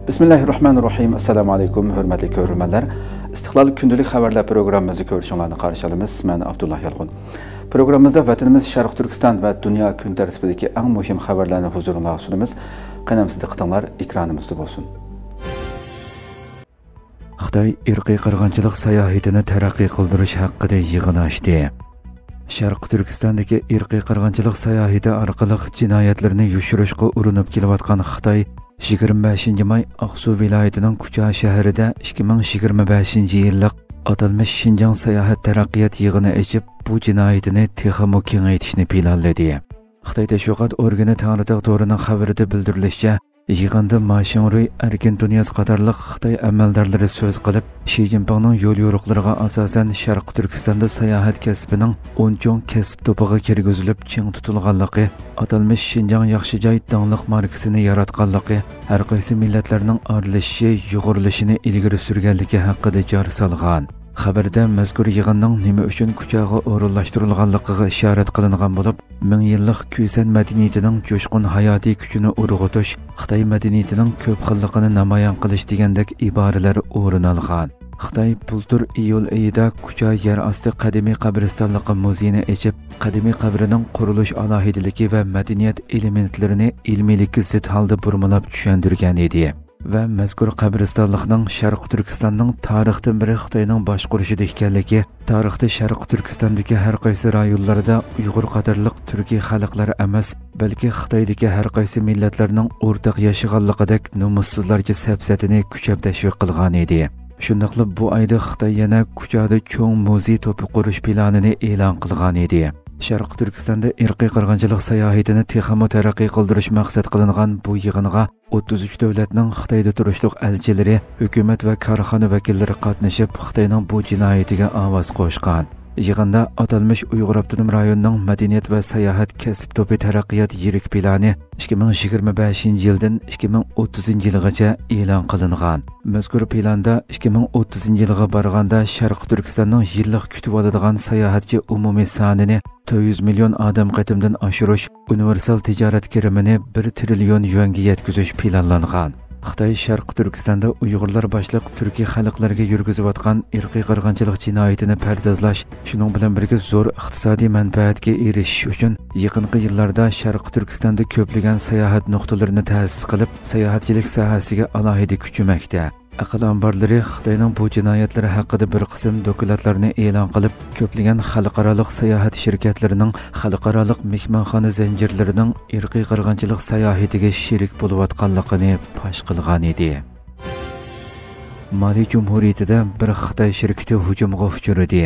Bismillahirrahmanirrahim. Assalamu alaykum, hurmatli ko'ruvchilar. Istiqlol kundalik xabarlar programmamizni ko'rishinglarni qarshi olamiz. Men Abdullah Yalqun. Programmamizda vatanimiz Sharq Turkiston va dunyo kun tartibidagi eng muhim xabarlarni huzuringizga sunamiz. Qanamsiz diqqatinglar ekranimizda bo'lsin. Xitoy irqiy qirg'inchilik sayohatini taraqqiy qildirish haqida yig'in ochdi. Sharq Turkistondagi irqiy qirg'inchilik sayohati orqali jinoyatlarni yushirishga urinib kelayotgan Xitoy 25 may Aqsu viloyatining Kucha shahrida 2025 yillik atalmish Xinjiang sayohat taraqqiyot yig'ini ochib, bu jinoyatni texmo kengaytirishni planladi. Xitoy tashviqot organi Tangritog' to'rining xabarida bildirilishicha, yig'inda Mashinruy Erkin Dunyos qatorliq Xitoy amaldorlari so'z qilib, Shi Jinpingning yo'l yo'riqlariga asosan Sharq Turkistonda sayohat kasbining 10 cho'ng kasb to'piga kirgizilib ching tutilganligi, atalmish Xinjiang yaxshi joy dangliq markasini yaratganligi, har qaysi millatlarning aralashishi, yo'g'rilishini ilgari surganligi haqida jar solgan. Xabarda mazkur yig'inning nima uchun kuchaga o'rinlashtirilganligiga ishorat qilingan bo'lib, 1000 yillik Kusan madaniyatining jo'shqin hayotiy kuchini urg'utish, Xitoy madaniyatining ko'p xilligini namoyon qilish degandek iboralar o'rin olgan. Xitoy bultur iyul oyida Kucha yer osti qadimiy qabristonligi muzeyini ochib, qadimiy qabrining qurilish alohidaligi va madaniyat elementlarini ilmiylikka zid holda burmalab tushuntirgan edi. Va mazkur qabristonlikning Sharq Turkistonning tarixdan beri Xitoyning boshqarishida ekanligi, tarixda Sharq Turkistondagi har qaysi rayonlarda Uyg'ur qatorliq turkiy xalqlar emas, balki Xitoydagi har qaysi millatlarning o'rtaq yashaganligidek nomussizlarga safsatini kuchab tashviq qilgan edi. Shundaqla bu oyda Xitoy yana Kuchada cho'ng muzey to'pi qurish planini e'lon qilgan edi. Sharq Turkistonda irqiy qirg'inchilik sayohatini texmo taraqqiy qildirish maqsad qilingan bu yig'inga 33 davlatning Xitoyda turishliq elchilari, hukumat va korxona vakillari qatnashib, Xitoyning bu jinoyatiga ovoz qo'shgan. Yig'inda atalmish Uyg'ur avtonom rayonining madaniyat va sayohat kasb to'pi taraqqiyot yirik plani 2025 yildan 2030 yilgacha e'lon qilingan. Mazkur planda 2030 yilga borganda Sharq Turkistonning yillik kutib oladigan sayohatchi umumiy sonini 400 million odam qatimdan oshirish, universal tijorat kirimini 1 trillion yuanga yetkazish planlangan. Xitoy Sharq Turkistonda Uyg'urlar boshliq turkiy xalqlarga yurgizayotgan irqiy qirg'inchilik jinoyatini pardozlash, shuning bilan birga zo'r iqtisodiy manfaatga erishish uchun yaqinqi yillarda Sharq Turkistonda ko'plagan sayohat nuqtalarini ta'sis qilib, sayohatchilik sohasiga alohida kuchmoqda. Aql ambarlari Xitoyning bu jinoyatlari haqida bir qism dokladlarni e'lon qilib, ko'plagan xalqaro sayohat shirkatlarining xalqaro mehmonxona zanjirlarining irqiy qirg'inchilik sayohatiga sherik bo'layotganligini fosh qilgan edi. Mali Jumhuriyatida bir Xitoy shirkati hujumga uchradi.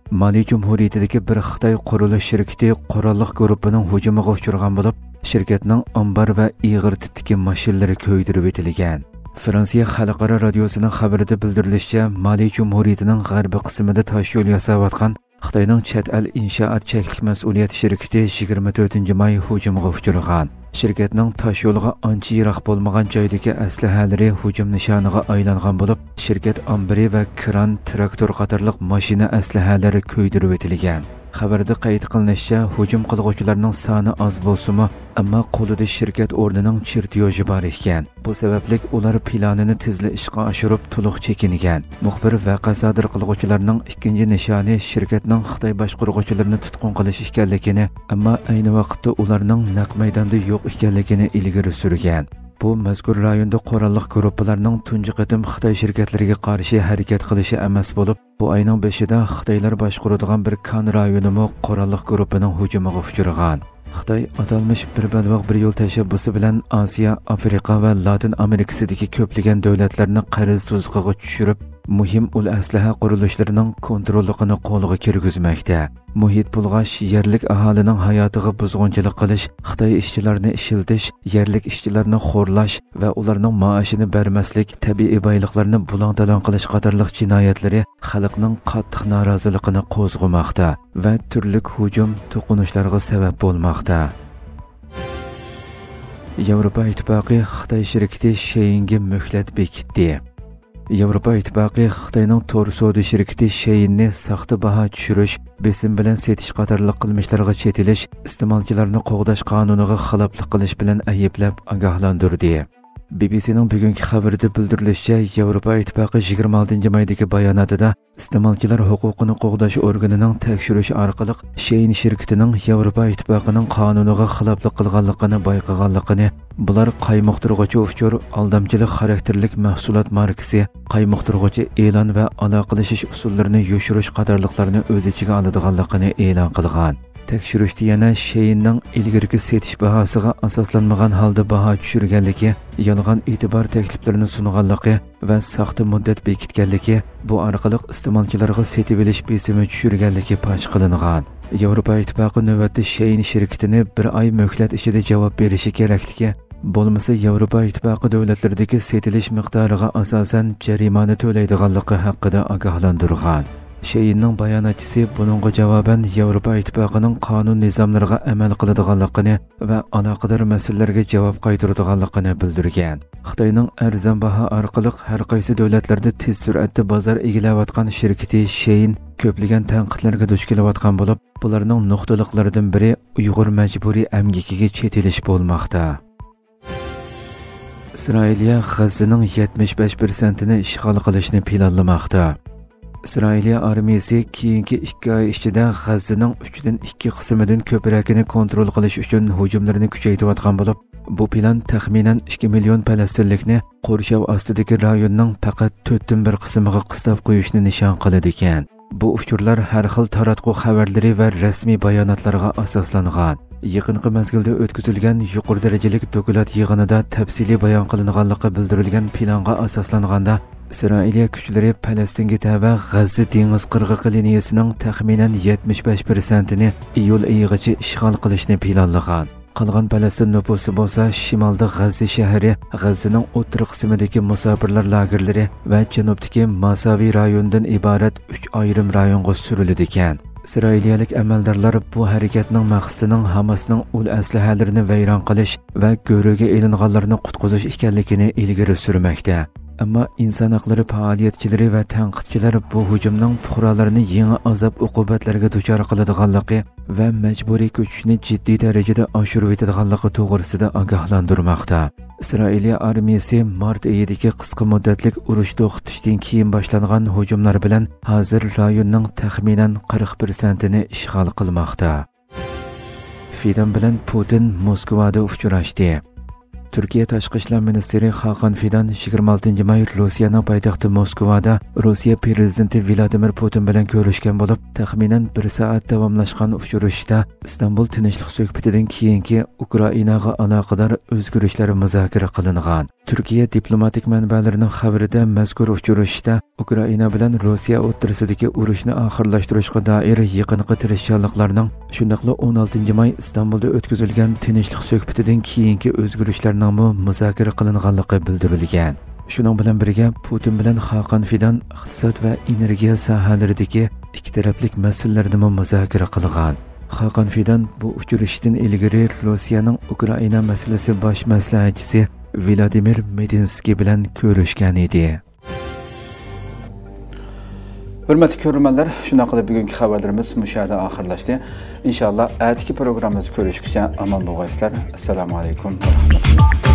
Mali Jumhuriyatidagi bir Xitoy qurilish shirkati qurolli guruhining hujumiga uchragan bo'lib, shirkatning ambar va ig'ir tipdagi mashinalari ko'ydirib etilgan. Fransiya xalqaro radiosining xabarida bildirilishicha, Mali Jumhuriyatining g'arbiy qismida tosh yo'l yasayotgan Xitoyning chet el inshoot cheklik mas'uliyat shirkati 24 may hujumga uchragan. Shirkatning tosh yo'lga ancha yiroq bo'lmagan joydagi aslahalari hujum nishoniga aylangan bo'lib, shirkat ambari va kran, traktor qatorliq mashina aslahalari ko'ydirib etilgan. Xabarda qayd qilinishicha, hujum qilguvchilarning soni oz bo'lsa-mu, ammo qo'lida shirkat o'rnining chertyoji bor ekan. Bu sababli ular planini tezli ishga oshirib to'liq chekingan. Muxbir voqea sodir qilguvchilarning ikkinchi nishoni shirkatning Xitoy boshqaruvchilarini tutqun qilish ekanligini, ammo ayni vaqtda ularning naq maydonda yo'q ekanligini ilgari surgan. Bu mazkur rayonda qurolli guruhlarning tunji qatim Xitoy shirkatlariga qarshi harakat qilishi emas bo'lib, bu oyning 5ida Xitoylar boshqaradigan bir kan rayonimi qurolli guruhining hujumiga uchragan. Xitoy atalmish bir balvoq bir yo'l tashabbusi bilan Osiyo, Afrika va Latin Amerikasidagi ko'plagan davlatlarni qarz tuzoqiga tushirib, muhim ul aslaha qurilishlarining kontrolligini qo'lga kirgizmoqda. Muhit bulg'ash, yerlik aholining hayotiga buzg'unchilik qilish, Xitoy ishchilarini ishiltish, yerlik ishchilarni xo'rlash va ularning maoshini bermaslik, tabiiy boyliqlarni bulang-talon qilish qatorliq jinoyatlari xalqning qattiq noroziligini qo'zg'amoqda va turli hujum, to'qinishlarga sabab bo'lmoqda. Yevropa Ittifoqi Xitoy shirkati Sheinga muhlat bekitdi. Yevropa Ittifoqi Xitoyning to'r savdo shirkati Sheinni saxta baho tushirish, besim bilan setish qatorliq qilmishlarga chetilish, iste'molchilarni qo'g'dash qonuniga xiloflik qilish bilan ayblab ogohlantirdi. BBC'ning bugungi xabarida bildirilishicha, Yevropa Ittifoqi 26 maydagi bayonotida iste'molchilar huquqini qo'g'dash organining tekshirishi orqali Shein shirkatining Yevropa Ittifoqining qonuniga xiloflik qilganligini bayqaganligini, bular qaymoqtirg'uchi uchur, aldamchilik xarakterlik mahsulot markasi, qaymoqtirg'uchi e'lon va aloqalashish usullarini yoshirish qatorliqlarini o'z ichiga oladiganligini e'lon qilgan. Tekshirishda yana Sheinning ilgirki setish bahosiga asoslanmagan holda baho tushirganligi, yolg'on e'tibor takliflarini sunganligi va soxta muddat bekitganligi, bu orqali iste'molchilarga setib olish besimi tushirganligi fosh qilingan. Yevropa Ittifoqi navbatda Shein shirkatini bir oy muhlat ichida javob berishi kerakligi, bo'lmasa Yevropa Ittifoqi davlatlaridagi setilish miqdoriga asosan jarimani to'laydiganligi haqida ogohlantirgan. Sheinning bayonotchisi buningga javoban Yevropa Ittifoqining qonun nizomlariga amal qiladiganligini va aloqador masalalarga javob qaytaradiganligini bildirgan. Xitoyning arzon baho orqali har qaysi davlatlarda tez sur'atda bozor egallayotgan shirkati Shein ko'plagan tanqidlarga duch kelayotgan bo'lib, bularning nuqtaliqlaridan biri Uyg'ur majburiy amgikiga chetilish bo'lmoqda. Isroiliya G'azzoning 75%ni ishg'ol qilishni planlamoqda. Isroiliya armiyasi keyingi 2 oy ichida G'azzoning 3dan 2 qismidan ko'pragini kontrol qilish uchun hujumlarni kuchaytirayotgan bo'lib, bu plan taxminan 2 million falastinlikni qo'rshav ostidagi rayonning faqat 4dan 1 qismiga qistab qo'yishni nishon qiladi ekan. Bu uchurlar har xil taratquv xabarlari va rasmiy bayonotlarga asoslangan. Yaqinqi mezgilda o'tkazilgan yuqori darajali doklad yig'inida tafsiliy bayon qilinganligi bildirilgan planga asoslanganda, Isroiliya kuchlari Falastinga tava G'azza dengiz qirg'oqi liniyasining taxminan 75%ni iyul oyigacha ishg'ol qilishni planlagan. Qolgan Falastin nufusi bo'lsa shimolda G'azza shahri, G'azzaning o'rta qismidagi musofirlar lagerlari va janubdagi Masaviy rayondan iborat 3 ayrim rayonga suriladi ekan. Isroiliyalik amaldorlar bu harakatning maqsadining Hamasning ul aslahalarini vayron qilish va go'riga elinganlarni qutqizish ekanligini ilgari surmoqda. Ammo inson haqlari faoliyatchilari va tanqidchilar bu hujumning fuqarolarni yangi azob uqubatlarga duchor qiladiganligi va majburiy ko'chishni jiddiy darajada oshirib etadiganligi to'g'risida ogohlantirmoqda. Isroiliya armiyasi mart oyidagi qisqa muddatlik urush to'xtatishdan keyin boshlangan hujumlar bilan hozir rayonning taxminan 40%ni ishg'ol qilmoqda. Fidan bilan Putin Moskvada uchrashdi. Turkiya Tashqi ishlar ministri Hakan Fidan 26 may Rossiyaning poytaxti Moskvada Rossiya prezidenti Vladimir Putin bilan ko'rishgan bo'lib, taxminan 1 soat davomlashgan uchrashishda Istanbul tinchlik suhbatidan keyingi Ukrainaga aloqador o'zgarishlar muzokara qilingan. Turkiya diplomatik manbalarining xabarida mazkur uchrashishda Ukraina bilan Rossiya o'rtasidagi urushni oxirlashtirishga doir yaqinqi tirishchiliklarning, shundaqla 16 may Istanbulda o'tkazilgan tinchlik suhbatidan keyingi o'zgarishlarning muzokara qilinganligi bildirilgan. Shuning bilan birga Putin bilan Hakan Fidan iqtisod va energiya sohalaridagi ikki taraflik masalalarni muzokara qilgan. Hakan Fidan bu uchrashishdan ilgari Rossiyaning Ukraina masalasi bosh maslahatchisi Vladimir Medinsky bilan ko'rishgan edi. Hurmatli ko'ruvchilar, shunday qilib bugungi xabarlarimiz mushahada oxirlashdi. Inshaalloh atigi programmamizni ko'rishguncha omon bo'linglar. Assalomu alaykum va rahmatulloh.